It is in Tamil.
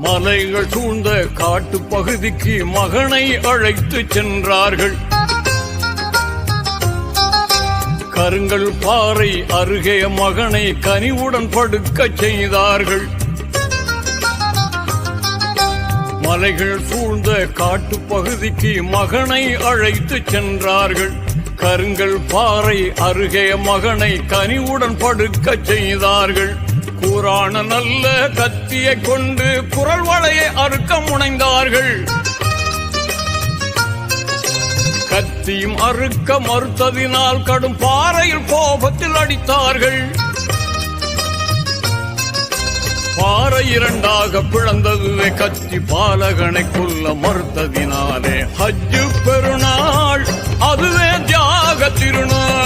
மலைகள் சூழ்ந்த காட்டு பகுதிக்கு மகனை அழைத்து சென்றார்கள். கருங்கல் பாறை அருகே மகனை கனிவுடன் படுக்க செய்தார்கள். மலைகள் சூழ்ந்த காட்டு பகுதிக்கு மகனை அழைத்து சென்றார்கள். கருங்கல் பாறை அருகே மகனை கனிவுடன் படுக்க செய்தார்கள். கூரான நல்ல கத்தியை கொண்டு குரல் வளையை அறுக்க முனைந்தார்கள். கத்தியும் அறுக்க மறுத்ததினால் கடும் பாறையில் கோபத்தில் அடித்தார்கள். பாறை இரண்டாக பிளந்ததுவே கத்தி பாலகனை கொல்ல மறுத்ததினாலே ஹஜ்ஜு பெருநாள் அதுவே தியாக திருநாள்.